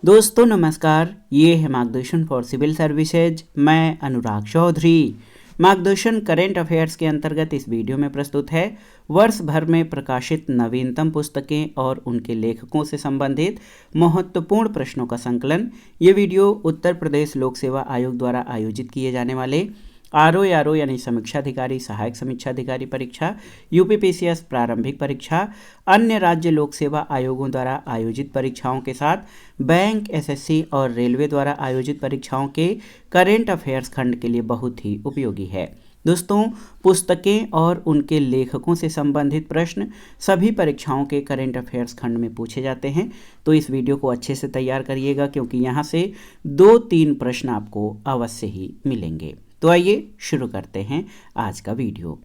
दोस्तों नमस्कार, ये है मार्गदर्शन फॉर सिविल सर्विसेज। मैं अनुराग चौधरी। मार्गदर्शन करेंट अफेयर्स के अंतर्गत इस वीडियो में प्रस्तुत है वर्ष भर में प्रकाशित नवीनतम पुस्तकें और उनके लेखकों से संबंधित महत्वपूर्ण प्रश्नों का संकलन। ये वीडियो उत्तर प्रदेश लोक सेवा आयोग द्वारा आयोजित किए जाने वाले आरओ यानी समीक्षा अधिकारी, सहायक समीक्षा अधिकारी परीक्षा, यूपीपीसीएस प्रारंभिक परीक्षा, अन्य राज्य लोक सेवा आयोगों द्वारा आयोजित परीक्षाओं के साथ बैंक, एसएससी और रेलवे द्वारा आयोजित परीक्षाओं के करेंट अफेयर्स खंड के लिए बहुत ही उपयोगी है। दोस्तों, पुस्तकें और उनके लेखकों से संबंधित प्रश्न सभी परीक्षाओं के करेंट अफेयर्स खंड में पूछे जाते हैं, तो इस वीडियो को अच्छे से तैयार करिएगा क्योंकि यहाँ से 2-3 प्रश्न आपको अवश्य ही मिलेंगे। तो आइए शुरू करते हैं आज का वीडियो।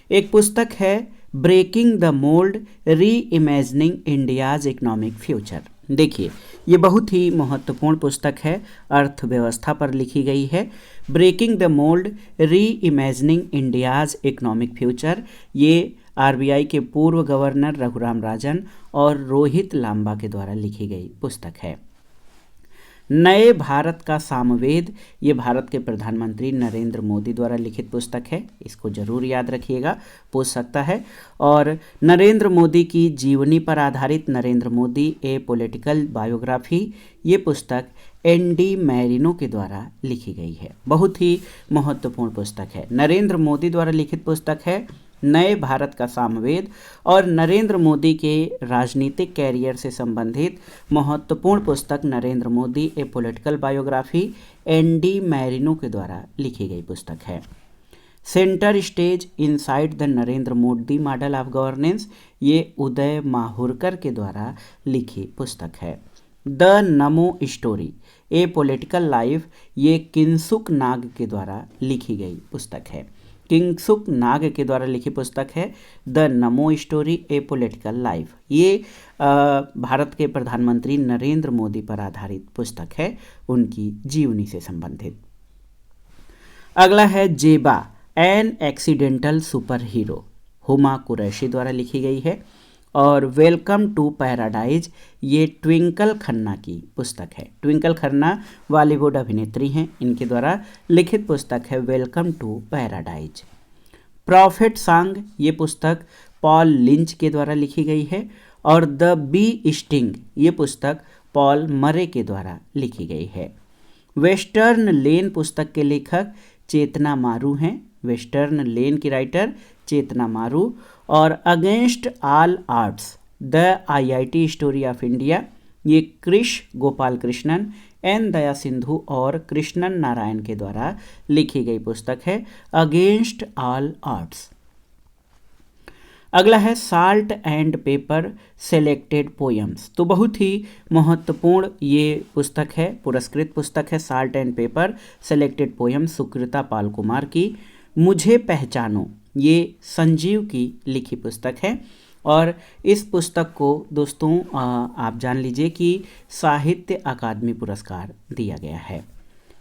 एक पुस्तक है ब्रेकिंग द मोल्ड, री इमेजिनिंग इंडियाज इकोनॉमिक फ्यूचर। देखिए, ये बहुत ही महत्वपूर्ण पुस्तक है, अर्थव्यवस्था पर लिखी गई है। ब्रेकिंग द मोल्ड, री इमेजिनिंग इंडियाज इकोनॉमिक फ्यूचर, ये आरबीआई के पूर्व गवर्नर रघुराम राजन और रोहित लांबा के द्वारा लिखी गई पुस्तक है। नए भारत का सामवेद, ये भारत के प्रधानमंत्री नरेंद्र मोदी द्वारा लिखित पुस्तक है, इसको जरूर याद रखिएगा, पूछ सकता है। और नरेंद्र मोदी की जीवनी पर आधारित नरेंद्र मोदी ए पॉलिटिकल बायोग्राफी, ये पुस्तक एनडी मैरिनो के द्वारा लिखी गई है। बहुत ही महत्वपूर्ण पुस्तक है, नरेंद्र मोदी द्वारा लिखित पुस्तक है नए भारत का सामवेद। और नरेंद्र मोदी के राजनीतिक कैरियर से संबंधित महत्वपूर्ण पुस्तक नरेंद्र मोदी ए पॉलिटिकल बायोग्राफी एनडी मैरिनो के द्वारा लिखी गई पुस्तक है। Centre stage inside the Narendra Modi model of governance, ये उदय माहुरकर के द्वारा लिखी पुस्तक है। The NaMo story A political life, ये किंसुक नाग के द्वारा लिखी गई पुस्तक है। किंसुक नाग के द्वारा लिखी पुस्तक है the NaMo story A political life, ये भारत के प्रधानमंत्री नरेंद्र मोदी पर आधारित पुस्तक है, उनकी जीवनी से संबंधित। अगला है जेबा an accidental super hero, Huma Qureshi द्वारा लिखी गई है। और वेलकम टू पैराडाइज, ये ट्विंकल खन्ना की पुस्तक है। ट्विंकल खन्ना बॉलीवुड अभिनेत्री हैं, इनके द्वारा लिखित पुस्तक है welcome to paradise. Prophet song, ये पुस्तक पॉल लिंच के द्वारा लिखी गई है। और द बी स्टिंग, ये पुस्तक पॉल मरे के द्वारा लिखी गई है। वेस्टर्न लेन पुस्तक के लेखक चेतना मारू हैं, वेस्टर्न लेन की राइटर चेतना मारू। और against all arts the IIT story of India, ये कृष गोपाल कृष्णन, एन दया सिंधु और कृष्णन नारायण के द्वारा लिखी गई पुस्तक है अगेंस्ट ऑल आर्ट्स। अगला है salt and pepper selected poems, तो बहुत ही महत्वपूर्ण ये पुस्तक है, पुरस्कृत पुस्तक है salt and pepper selected poems, Sukrita Paul Kumar की। मुझे पहचानो, ये संजीव की लिखी पुस्तक है। और इस पुस्तक को दोस्तों आप जान लीजिए कि साहित्य अकादमी पुरस्कार दिया गया है।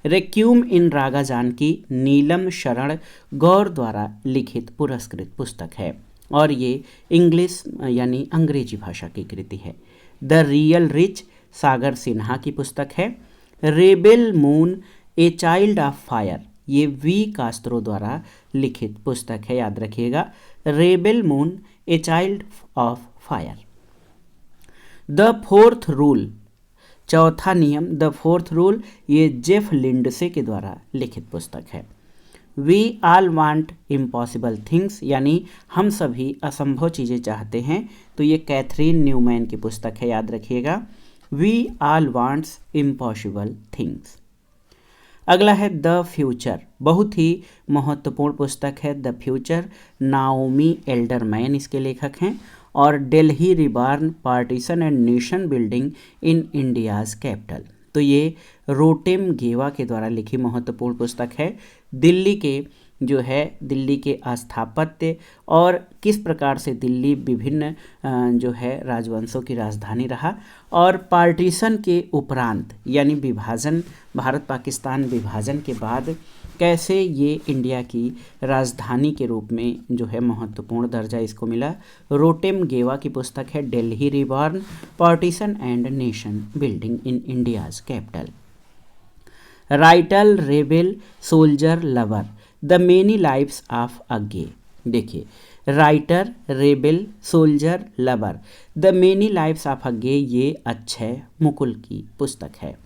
रेक्यूम इन रागा जानकी, नीलम शरण गौर द्वारा लिखित पुरस्कृत पुस्तक है और ये इंग्लिश यानी अंग्रेजी भाषा की कृति है। The real rich, Sagar Sinha की पुस्तक है। Rebel moon a child of fire, ये वी कास्त्रो द्वारा लिखित पुस्तक है, याद रखिएगा, rebel moon a child of fire. The fourth rule, चौथा नियम, द फोर्थ रूल, ये जेफ लिंडसे के द्वारा लिखित पुस्तक है। We all want impossible things, यानी हम सभी असंभव चीज़ें चाहते हैं, तो ये कैथरीन न्यूमैन की पुस्तक है, याद रखिएगा, we all wants impossible things. अगला है द फ्यूचर, बहुत ही महत्वपूर्ण पुस्तक है द फ्यूचर, नाओमी एल्डरमैन इसके लेखक हैं। और Delhi reborn, partition and nation building in India's capital, तो ये रोटेम गेवा के द्वारा लिखी महत्वपूर्ण पुस्तक है, दिल्ली के जो है दिल्ली के स्थापत्य और किस प्रकार से दिल्ली विभिन्न जो है राजवंशों की राजधानी रहा। और पार्टीशन के उपरांत यानी विभाजन, भारत पाकिस्तान विभाजन के बाद कैसे ये इंडिया की राजधानी के रूप में जो है महत्वपूर्ण दर्जा इसको मिला। रोटेम गेवा की पुस्तक है Delhi reborn, partition and nation building in India's capital. Writer rebel soldier lover the many lives of a gay. देखिए, writer rebel soldier lover the many lives of a gay, ये अक्षय मुकुल की पुस्तक है।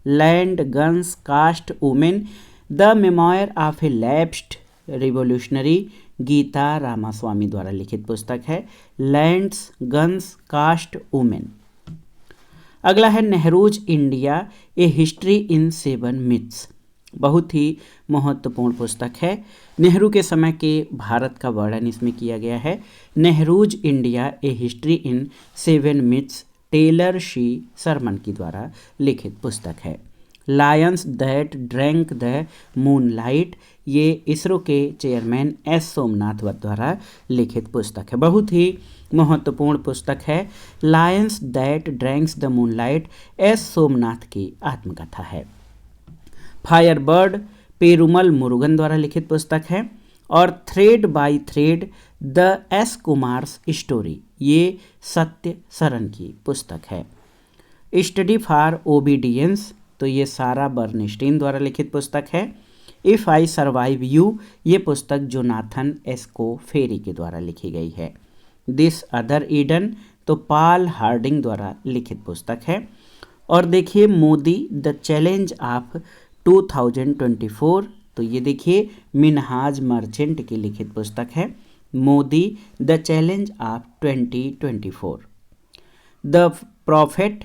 Land guns caste women the memoir of a lapsed revolutionary, Gita Ramaswamy द्वारा लिखित पुस्तक है lands guns caste women. अगला है Nehru's India a history in 7 myths, बहुत ही महत्वपूर्ण पुस्तक है। नेहरू के समय के भारत का वर्णन इसमें किया गया है। Nehru's India a history in 7 myths Taylor C Sherman की द्वारा लिखित पुस्तक है। Lions that drank the moonlight, ये इसरो के चेयरमैन एस सोमनाथ द्वारा लिखित पुस्तक है। बहुत ही महत्वपूर्ण पुस्तक है lions that drank the moonlight, S Somanath की आत्मकथा है। फायरबर्ड पेरुमल मुरुगन द्वारा लिखित पुस्तक है। और thread by thread the S Kumars story, ये सत्य सरन की पुस्तक है। स्टडी फॉर ओबीडियंस, तो ये सारा बर्नस्टीन द्वारा लिखित पुस्तक है। इफ़ आई सर्वाइव यू, ये पुस्तक जोनाथन एस्को फेरी के द्वारा लिखी गई है। दिस अदर ईडन, तो पॉल हार्डिंग द्वारा लिखित पुस्तक है। और देखिए मोदी द चैलेंज ऑफ 2024, तो ये देखिए मिनहाज मर्चेंट की लिखित पुस्तक है Modi the challenge of 2024। The profit,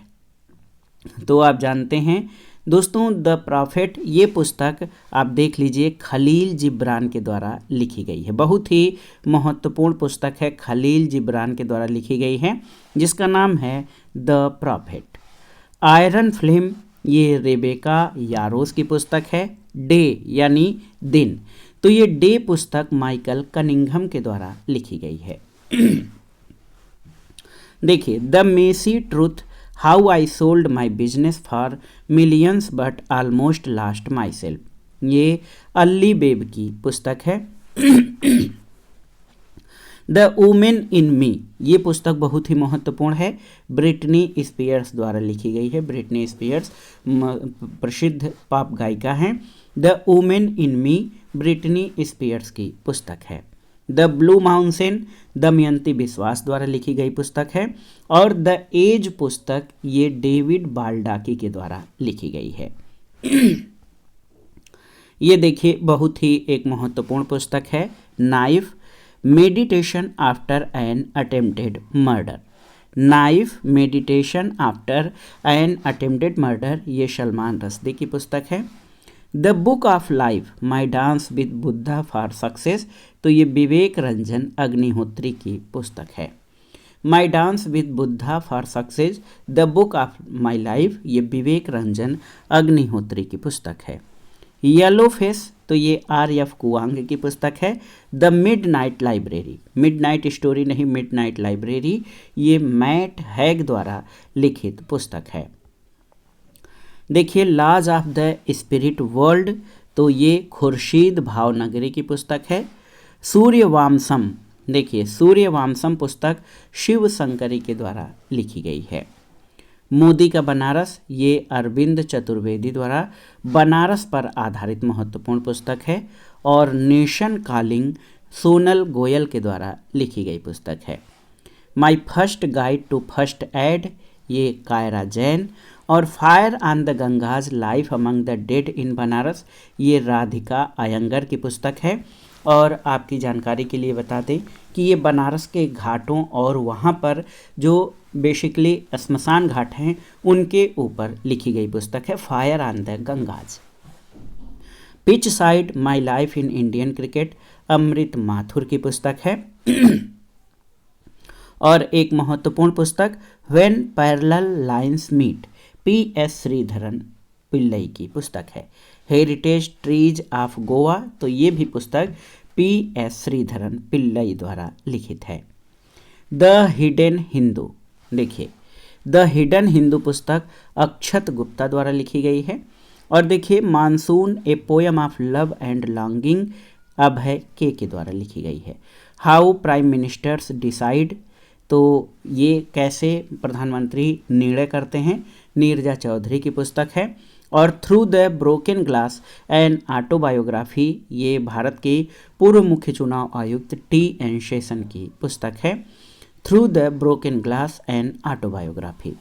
तो आप जानते हैं दोस्तों द प्रॉफिट, ये पुस्तक आप देख लीजिए खलील जिब्रान के द्वारा लिखी गई है। बहुत ही महत्वपूर्ण पुस्तक है, खलील जिब्रान के द्वारा लिखी गई है, जिसका नाम है द प्रॉफिट। आयरन फ्लेम, ये रेबेका यारोस की पुस्तक है। डे यानी दिन, तो ये डे पुस्तक माइकल कनिंघम के द्वारा लिखी गई है। देखिए the messy truth how I sold my business for millions but almost lost myself, ये अल्ली बेब की पुस्तक है। द वुमेन इन मी, ये पुस्तक बहुत ही महत्वपूर्ण है, ब्रिटनी स्पीयर्स द्वारा लिखी गई है। ब्रिटनी स्पीयर्स प्रसिद्ध पॉप गायिका हैं। The woman in me Britney Spears की पुस्तक है। द ब्लू माउंटेन दमयंती विश्वास द्वारा लिखी गई पुस्तक है। और द एज पुस्तक ये डेविड बाल्डाकी के द्वारा लिखी गई है। ये देखिए बहुत ही एक महत्वपूर्ण पुस्तक है knife meditation after an attempted murder. Knife meditation after an attempted murder, ये सलमान रश्दी की पुस्तक है। The book of life my dance with Buddha for success, तो ये विवेक रंजन अग्निहोत्री की पुस्तक है। My dance with Buddha for success the book of my life, ये विवेक रंजन अग्निहोत्री की पुस्तक है। येलो फेस, तो ये आर.एफ. कुआंग की पुस्तक है। The midnight library, midnight story नहीं मिडनाइट लाइब्रेरी, ये मैट हैग द्वारा लिखित पुस्तक है। देखिए laws of the spirit world, तो ये खुर्शीद भावनगरी की पुस्तक है। सूर्यवामसम, देखिए सूर्यवामसम पुस्तक शिव शंकरी के द्वारा लिखी गई है। मोदी का बनारस, ये अरविंद चतुर्वेदी द्वारा बनारस पर आधारित महत्वपूर्ण पुस्तक है। और नेशन कॉलिंग सोनल गोयल के द्वारा लिखी गई पुस्तक है। My first guide to first aid, ये कायरा जैन। और fire on the Ganges life among the dead in Banaras, ये राधिका अयंगर की पुस्तक है। और आपकी जानकारी के लिए बता दें कि ये बनारस के घाटों और वहाँ पर जो बेसिकली श्मशान घाट हैं उनके ऊपर लिखी गई पुस्तक है fire on the Ganges. Pitch side my life in Indian cricket, Amrit Mathur की पुस्तक है। और एक महत्वपूर्ण पुस्तक when parallel lines meet, P S. Sreedharan Pillai की पुस्तक है। हेरिटेज ट्रीज ऑफ गोवा, तो ये भी पुस्तक पी.एस. श्रीधरन पिल्लई द्वारा लिखित है। द हिडन हिंदू, देखिए द हिडन हिंदू पुस्तक अक्षत गुप्ता द्वारा लिखी गई है। और देखिए monsoon a poem of love and longing Abhay K द्वारा लिखी गई है। हाउ प्राइम मिनिस्टर्स डिसाइड, तो ये कैसे प्रधानमंत्री निर्णय करते हैं, नीरजा चौधरी की पुस्तक है। और through the broken glass and autobiography, ये भारत के पूर्व मुख्य चुनाव आयुक्त TN शेषन की पुस्तक है। Through the broken glass and autobiography.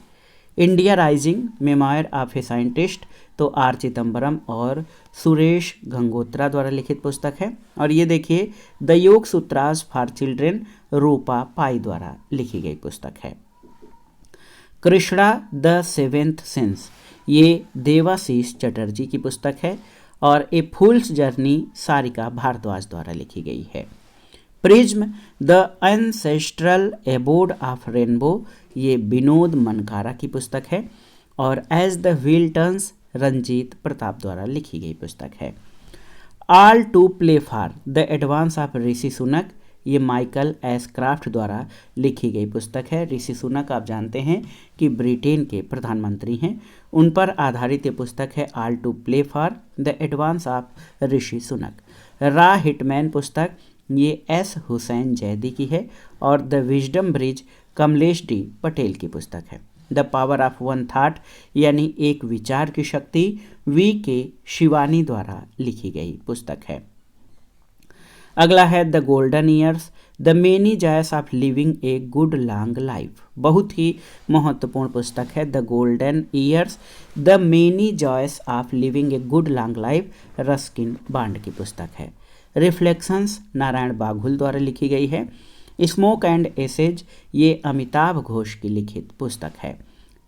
India rising memoir of a scientist, तो R चिदम्बरम और सुरेश गंगोत्रा द्वारा लिखित पुस्तक है। और ये देखिए द योग सूत्रास फॉर चिल्ड्रेन, रूपा पाई द्वारा लिखी गई पुस्तक है। कृष्णा द सेवेंथ सेंस, ये देवाशीष चटर्जी की पुस्तक है। और a fool's journey Sarika Bhardwaj द्वारा लिखी गई है। Prism the ancestral abode of rainbow, ये विनोद मनकारा की पुस्तक है। और as the wheel turns Ranjit Pratap द्वारा लिखी गई पुस्तक है। All to play for the advance of Rishi Sunak, ये माइकल एस क्राफ्ट द्वारा लिखी गई पुस्तक है। ऋषि सुनक आप जानते हैं कि ब्रिटेन के प्रधानमंत्री हैं, उन पर आधारित ये पुस्तक है all to play for the advance of Rishi Sunak. रा हिटमैन पुस्तक ये S हुसैन जैदी की है। और the wisdom bridge Kamlesh D Patel की पुस्तक है। The power of one thought, यानी एक विचार की शक्ति VK शिवानी द्वारा लिखी गई पुस्तक है। अगला है the golden years, the many joys of living a good long life, बहुत ही महत्वपूर्ण पुस्तक है। The golden years, the many joys of living a good long life, Ruskin Bond की पुस्तक है। रिफ्लेक्शंस नारायण बाघुल द्वारा लिखी गई है। स्मोक एंड एसेज, ये अमिताभ घोष की लिखित पुस्तक है।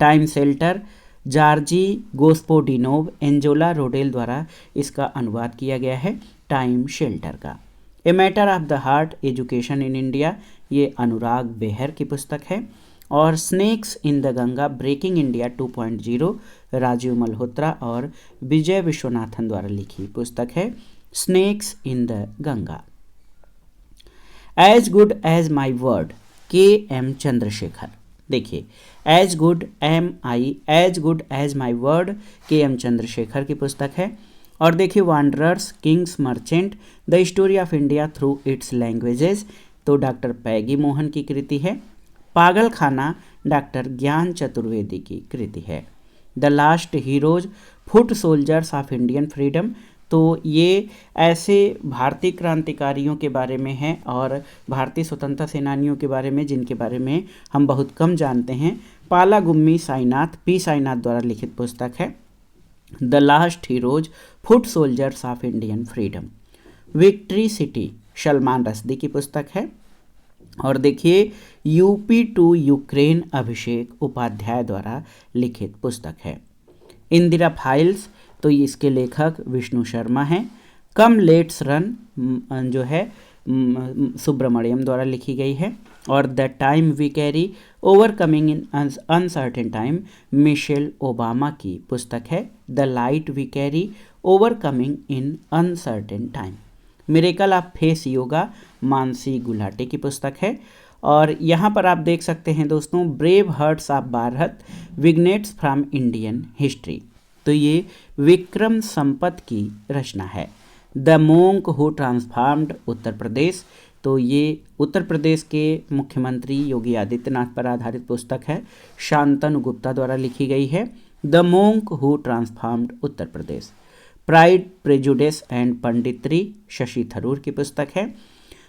Time shelter, Georgi Gospodinov, Angela Rodel द्वारा इसका अनुवाद किया गया है टाइम शेल्टर का। A matter of the heart education in India, ये अनुराग बेहर की पुस्तक है। और snakes in the Ganga breaking India 2.0, Rajiv Malhotra और विजय विश्वनाथन द्वारा लिखी पुस्तक है snakes in the Ganga. As good as my word, KM Chandrasekhar, देखिए as good as my word KM Chandrasekhar की पुस्तक है। और देखिए Wanderers Kings merchant the story of India through it's languages, तो डॉक्टर पैगी मोहन की कृति है। पागल खाना डॉक्टर ज्ञान चतुर्वेदी की कृति है। The last heroes foot soldiers of Indian freedom, तो ये ऐसे भारतीय क्रांतिकारियों के बारे में है और भारतीय स्वतंत्रता सेनानियों के बारे में जिनके बारे में हम बहुत कम जानते हैं। पालागुम्मी साईनाथ P साईनाथ द्वारा लिखित पुस्तक है। The last heroes foot soldiers of Indian freedom. Victory city Salman Rushdie की पुस्तक है। और देखिए UP टू यूक्रेन अभिषेक उपाध्याय द्वारा लिखित पुस्तक है। इंदिरा फाइल्स, तो इसके लेखक विष्णु शर्मा हैं। कम लेट्स रन जो है सुब्रमण्यम द्वारा लिखी गई है। और the time we carry overcoming in uncertain time Michelle Obama की पुस्तक है। The light we carry overcoming in uncertain time. Miracle of face yoga Mansi Gulati की पुस्तक है। और यहाँ पर आप देख सकते हैं दोस्तों brave hearts of Bharat vignettes from Indian history, तो ये विक्रम संपत की रचना है। The monk who transformed Uttar प्रदेश, तो ये उत्तर प्रदेश के मुख्यमंत्री योगी आदित्यनाथ पर आधारित पुस्तक है। शांतनु गुप्ता द्वारा लिखी गई है। The monk who transformed Uttar Pradesh. Pride prejudice and punditry Shashi Tharoor की पुस्तक है।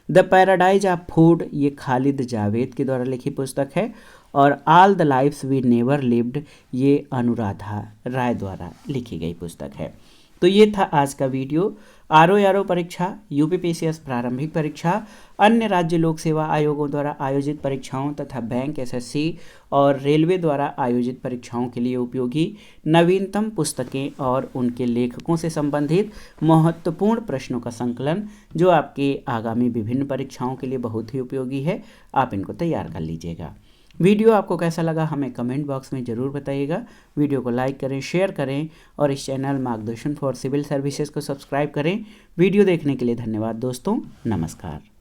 द पैराडाइज ऑफ फूड, ये खालिद जावेद के द्वारा लिखी पुस्तक है। और all the life's we never lived, ये अनुराधा राय द्वारा लिखी गई पुस्तक है। तो ये था आज का वीडियो। RO परीक्षा, UPPCS प्रारंभिक परीक्षा, अन्य राज्य लोक सेवा आयोगों द्वारा आयोजित परीक्षाओं तथा बैंक SSC और रेलवे द्वारा आयोजित परीक्षाओं के लिए उपयोगी नवीनतम पुस्तकें और उनके लेखकों से संबंधित महत्वपूर्ण प्रश्नों का संकलन, जो आपके आगामी विभिन्न परीक्षाओं के लिए बहुत ही उपयोगी है। आप इनको तैयार कर लीजिएगा। वीडियो आपको कैसा लगा हमें कमेंट बॉक्स में ज़रूर बताइएगा। वीडियो को लाइक करें, शेयर करें और इस चैनल मार्गदर्शन फॉर सिविल सर्विसेज को सब्सक्राइब करें। वीडियो देखने के लिए धन्यवाद दोस्तों, नमस्कार।